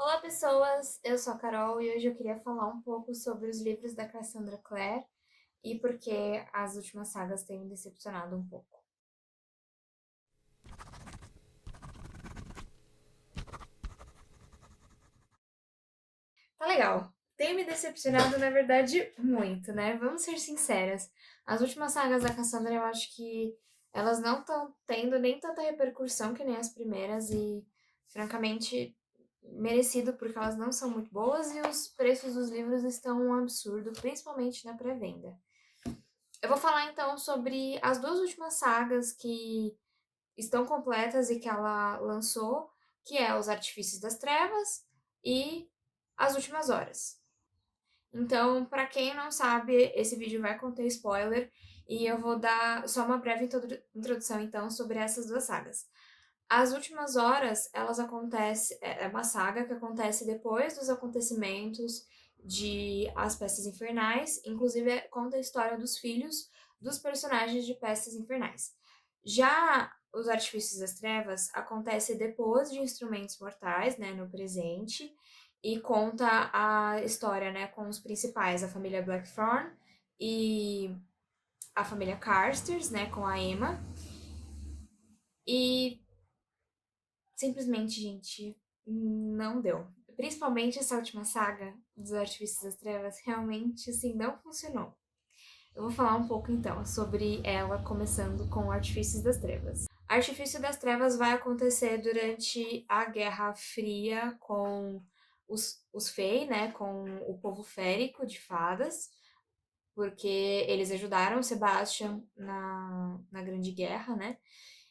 Olá, pessoas! Eu sou a Carol e hoje eu queria falar um pouco sobre os livros da Cassandra Clare e por que as últimas sagas têm me decepcionado um pouco. Tá legal. Tem me decepcionado, na verdade, muito, né? Vamos ser sinceras. As últimas sagas da Cassandra, eu acho que elas não estão tendo nem tanta repercussão que nem as primeiras e, francamente, merecido porque elas não são muito boas e os preços dos livros estão um absurdo, principalmente na pré-venda. Eu vou falar então sobre as duas últimas sagas que estão completas e que ela lançou, que é Os Artifícios das Trevas e As Últimas Horas. Então, para quem não sabe, esse vídeo vai conter spoiler e eu vou dar só uma breve introdução então sobre essas duas sagas. As Últimas Horas, elas acontecem, é uma saga que acontece depois dos acontecimentos de As Peças Infernais, inclusive conta a história dos filhos dos personagens de Peças Infernais. Já Os Artifícios das Trevas acontece depois de Instrumentos Mortais, né, no presente, e conta a história, né, com os principais, a família Blackthorn e a família Carsters, né, com a Emma. E simplesmente, gente, não deu. Principalmente essa última saga dos Artifícios das Trevas, realmente, assim, não funcionou. Eu vou falar um pouco então sobre ela, começando com Artifícios das Trevas. Artifício das Trevas vai acontecer durante a Guerra Fria com os Fey, né, com o povo férico de fadas, porque eles ajudaram Sebastian na Grande Guerra, né?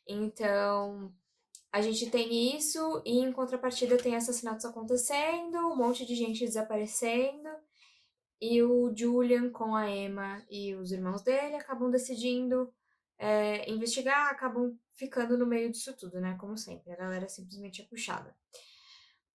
Então, a gente tem isso e em contrapartida tem assassinatos acontecendo, um monte de gente desaparecendo e o Julian com a Emma e os irmãos dele acabam decidindo investigar, acabam ficando no meio disso tudo, né? Como sempre, a galera simplesmente é puxada.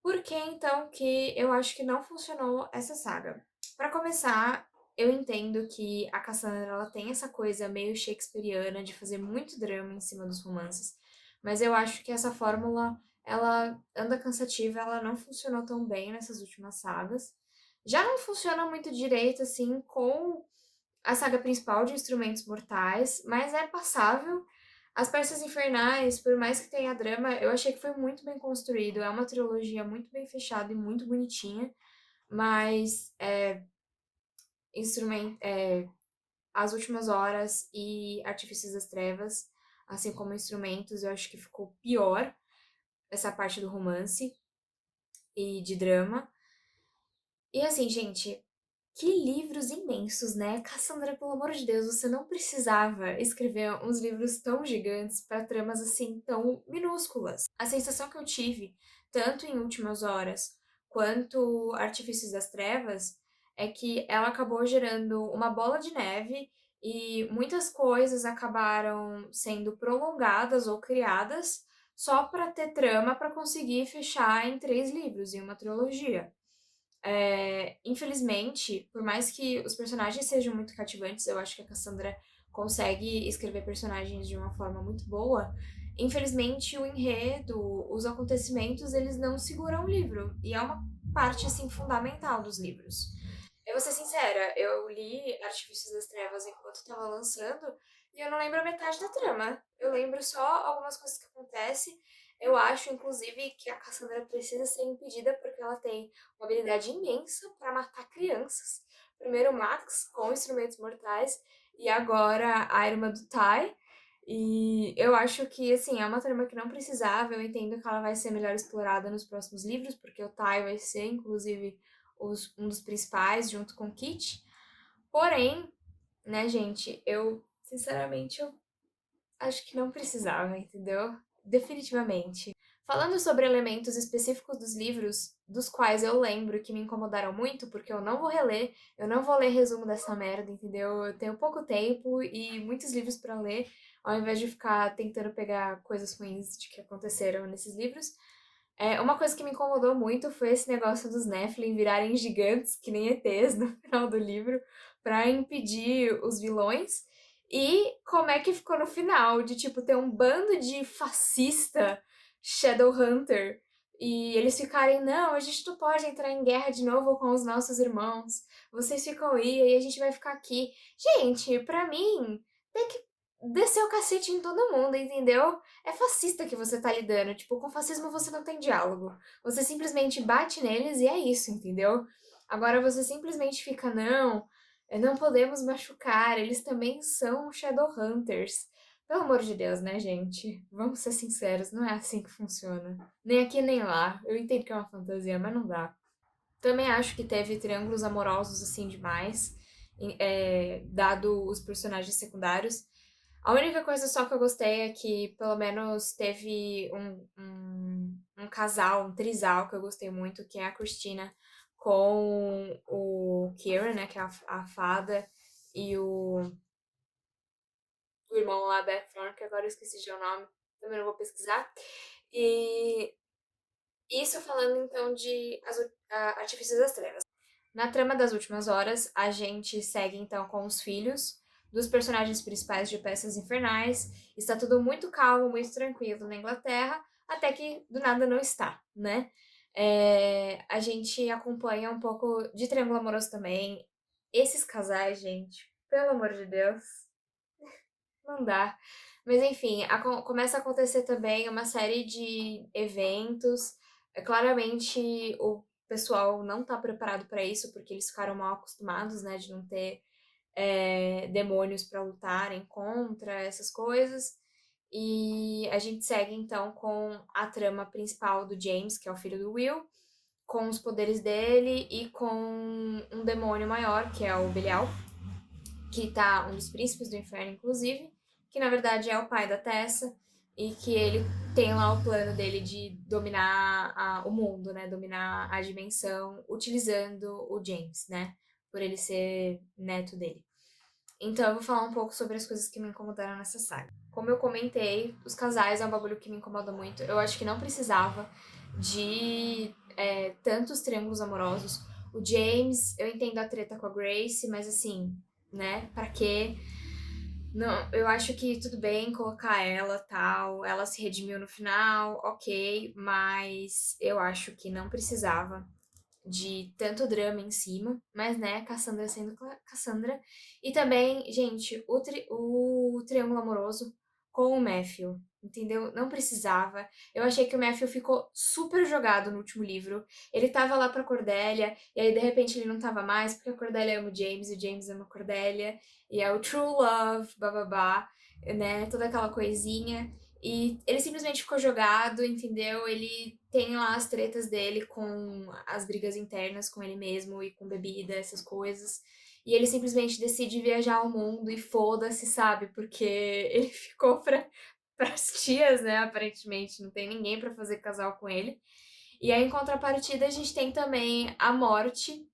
Por que então que eu acho que não funcionou essa saga? Para começar, eu entendo que a Cassandra ela tem essa coisa meio shakespeariana de fazer muito drama em cima dos romances, mas eu acho que essa fórmula ela anda cansativa, ela não funcionou tão bem nessas últimas sagas. Já não funciona muito direito assim com a saga principal de Instrumentos Mortais, mas é passável. As Peças Infernais, por mais que tenha drama, eu achei que foi muito bem construído. É uma trilogia muito bem fechada e muito bonitinha, mas instrument, é, As Últimas Horas e Artifícios das Trevas, assim como Instrumentos, eu acho que ficou pior essa parte do romance e de drama. E assim, gente, que livros imensos, né? Cassandra, pelo amor de Deus, você não precisava escrever uns livros tão gigantes para tramas assim tão minúsculas. A sensação que eu tive, tanto em Últimas Horas quanto Artifícios das Trevas, é que ela acabou gerando uma bola de neve e muitas coisas acabaram sendo prolongadas ou criadas só para ter trama para conseguir fechar em 3 livros, em uma trilogia. Infelizmente, por mais que os personagens sejam muito cativantes, eu acho que a Cassandra consegue escrever personagens de uma forma muito boa. Infelizmente, o enredo, os acontecimentos, eles não seguram o livro. E é uma parte, assim, fundamental dos livros. Eu vou ser sincera, eu li Artifícios das Trevas enquanto estava lançando e eu não lembro a metade da trama. Eu lembro só algumas coisas que acontecem. Eu acho, inclusive, que a Cassandra precisa ser impedida porque ela tem uma habilidade imensa para matar crianças. Primeiro Max com instrumentos mortais e agora a irmã do Tai. E eu acho que, assim, é uma trama que não precisava. Eu entendo que ela vai ser melhor explorada nos próximos livros, porque o Tai vai ser, inclusive, um dos principais, junto com o Kit. Porém, né, gente, sinceramente, eu acho que não precisava, entendeu? Definitivamente. Falando sobre elementos específicos dos livros, dos quais eu lembro que me incomodaram muito, porque eu não vou reler, eu não vou ler resumo dessa merda, entendeu? Eu tenho pouco tempo e muitos livros pra ler, ao invés de ficar tentando pegar coisas ruins de que aconteceram nesses livros. Uma coisa que me incomodou muito foi esse negócio dos Nephilim virarem gigantes, que nem ETs no final do livro, pra impedir os vilões. E como é que ficou no final, de tipo ter um bando de fascista Shadowhunter e eles ficarem, não, a gente não pode entrar em guerra de novo com os nossos irmãos. Vocês ficam aí e a gente vai ficar aqui. Gente, pra mim, tem que descer o cacete em todo mundo, entendeu? É fascista que você tá lidando. Tipo, com fascismo você não tem diálogo. Você simplesmente bate neles e é isso, entendeu? Agora você simplesmente fica, não, não podemos machucar, eles também são Shadowhunters. Pelo amor de Deus, né, gente? Vamos ser sinceros, não é assim que funciona. Nem aqui nem lá. Eu entendo que é uma fantasia, mas não dá. Também acho que teve triângulos amorosos assim demais, dado os personagens secundários. A única coisa só que eu gostei é que pelo menos teve um casal, um trisal que eu gostei muito, que é a Christina com o Kieran, né, que é a fada, e o irmão lá, Bethorn, que agora eu esqueci de o nome, também não vou pesquisar. E isso falando então de Artifícios das Trevas. Na trama das últimas horas, a gente segue então com os filhos dos personagens principais de Peças Infernais. Está tudo muito calmo, muito tranquilo na Inglaterra, até que do nada não está, né? A gente acompanha um pouco de Triângulo Amoroso também. Esses casais, gente, pelo amor de Deus, não dá. Mas enfim, começa a acontecer também uma série de eventos. Claramente o pessoal não está preparado para isso, porque eles ficaram mal acostumados, né, de não ter demônios para lutarem contra essas coisas. E a gente segue então com a trama principal do James, que é o filho do Will, com os poderes dele e com um demônio maior, que é o Belial, que tá um dos príncipes do inferno, inclusive, que na verdade é o pai da Tessa, e que ele tem lá o plano dele de dominar o mundo, né? Dominar a dimensão, utilizando o James, né? Por ele ser neto dele. Então eu vou falar um pouco sobre as coisas que me incomodaram nessa saga. Como eu comentei, os casais é um bagulho que me incomoda muito. Eu acho que não precisava de tantos triângulos amorosos. O James, eu entendo a treta com a Grace, mas assim, né? Pra quê? Não, eu acho que tudo bem colocar ela, tal, ela se redimiu no final, ok, mas eu acho que não precisava de tanto drama em cima, mas né, Cassandra sendo Cassandra. E também, gente, o triângulo amoroso com o Matthew, entendeu? Não precisava. Eu achei que o Matthew ficou super jogado no último livro. Ele tava lá pra Cordélia, e aí de repente ele não tava mais, porque a Cordélia ama o James, e o James ama a Cordélia, e é o true love, bababá, né? Toda aquela coisinha. E ele simplesmente ficou jogado, entendeu? Ele tem lá as tretas dele com as brigas internas com ele mesmo e com bebida, essas coisas. E ele simplesmente decide viajar ao mundo e foda-se, sabe? Porque ele ficou pras tias, né? Aparentemente, não tem ninguém pra fazer casal com ele. E aí, em contrapartida, a gente tem também a morte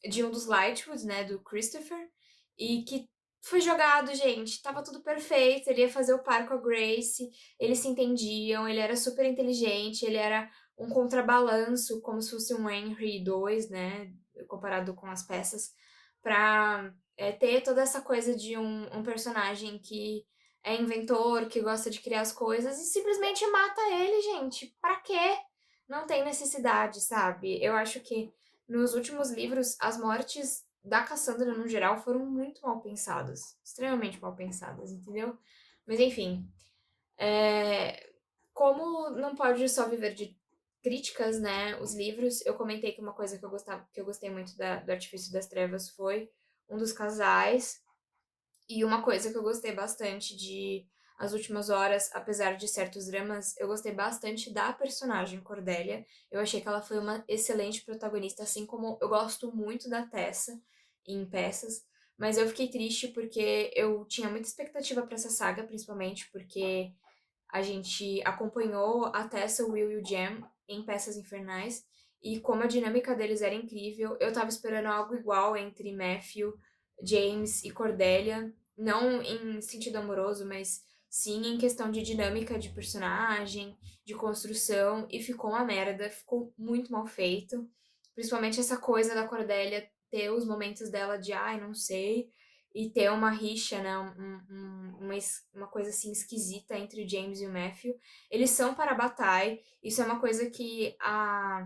de um dos Lightwoods, né? Do Christopher. E que foi jogado, gente. Tava tudo perfeito. Ele ia fazer o par com a Grace. Eles se entendiam. Ele era super inteligente. Ele era um contrabalanço, como se fosse um Henry II, né? Comparado com as peças. Pra ter toda essa coisa de um personagem que é inventor, que gosta de criar as coisas. E simplesmente mata ele, gente. Pra quê? Não tem necessidade, sabe? Eu acho que nos últimos livros, as mortes da Cassandra, no geral, foram muito mal pensadas. Extremamente mal pensadas, entendeu? Mas enfim. Como não pode só viver de críticas, né? Os livros, eu comentei que uma coisa que que eu gostei muito do Artifício das Trevas foi um dos casais. E uma coisa que eu gostei bastante de As Últimas Horas, apesar de certos dramas, eu gostei bastante da personagem Cordélia. Eu achei que ela foi uma excelente protagonista, assim como eu gosto muito da Tessa em peças. Mas eu fiquei triste porque eu tinha muita expectativa para essa saga, principalmente porque a gente acompanhou a Tessa, o Will e o Jam em Peças Infernais. E como a dinâmica deles era incrível, eu tava esperando algo igual entre Matthew, James e Cordelia. Não em sentido amoroso, mas sim em questão de dinâmica de personagem, de construção. E ficou uma merda, ficou muito mal feito. Principalmente essa coisa da Cordelia ter os momentos dela de ai, não sei. e ter uma rixa, né, uma coisa assim esquisita entre o James e o Matthew. Eles são Parabatai, isso é uma coisa que a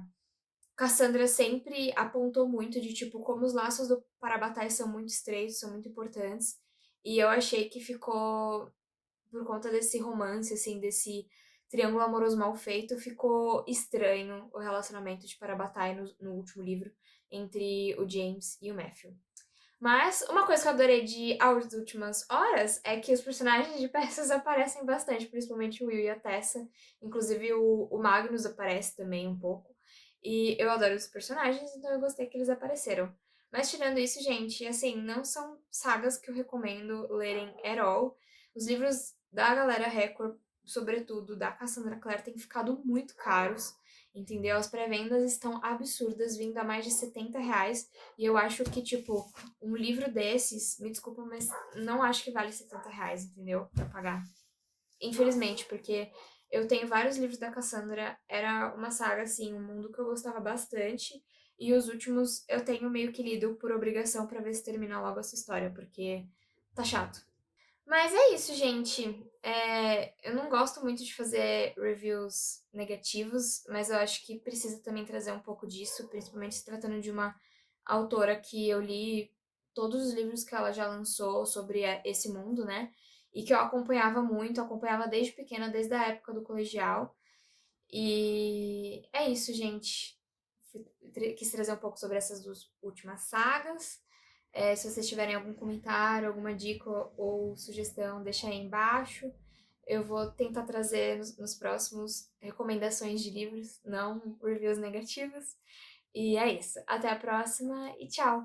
Cassandra sempre apontou muito de tipo como os laços do Parabatai são muito estreitos, são muito importantes. E eu achei que ficou por conta desse romance, assim, desse triângulo amoroso mal feito, ficou estranho o relacionamento de Parabatai no último livro entre o James e o Matthew. Mas uma coisa que eu adorei de As Últimas Horas é que os personagens de Perseus aparecem bastante, principalmente o Will e a Tessa. Inclusive o Magnus aparece também um pouco. E eu adoro os personagens, então eu gostei que eles apareceram. Mas tirando isso, gente, assim, não são sagas que eu recomendo lerem at all. Os livros da galera Record, sobretudo da Cassandra Clare, têm ficado muito caros, entendeu? As pré-vendas estão absurdas, vindo a mais de R$ 70. E eu acho que, tipo, um livro desses, me desculpa, mas não acho que vale R$ 70, entendeu? Pra pagar. Infelizmente, porque eu tenho vários livros da Cassandra, era uma saga, assim, um mundo que eu gostava bastante. E os últimos eu tenho meio que lido por obrigação pra ver se termina logo essa história, porque tá chato. Mas é isso, gente. Eu não gosto muito de fazer reviews negativos, mas eu acho que precisa também trazer um pouco disso, principalmente se tratando de uma autora que eu li todos os livros que ela já lançou sobre esse mundo, né? E que eu acompanhava muito, acompanhava desde pequena, desde a época do colegial. E é isso, gente. Quis trazer um pouco sobre essas duas últimas sagas. Se vocês tiverem algum comentário, alguma dica ou sugestão, deixa aí embaixo. Eu vou tentar trazer nos próximos recomendações de livros, não reviews negativas. E é isso. Até a próxima e tchau!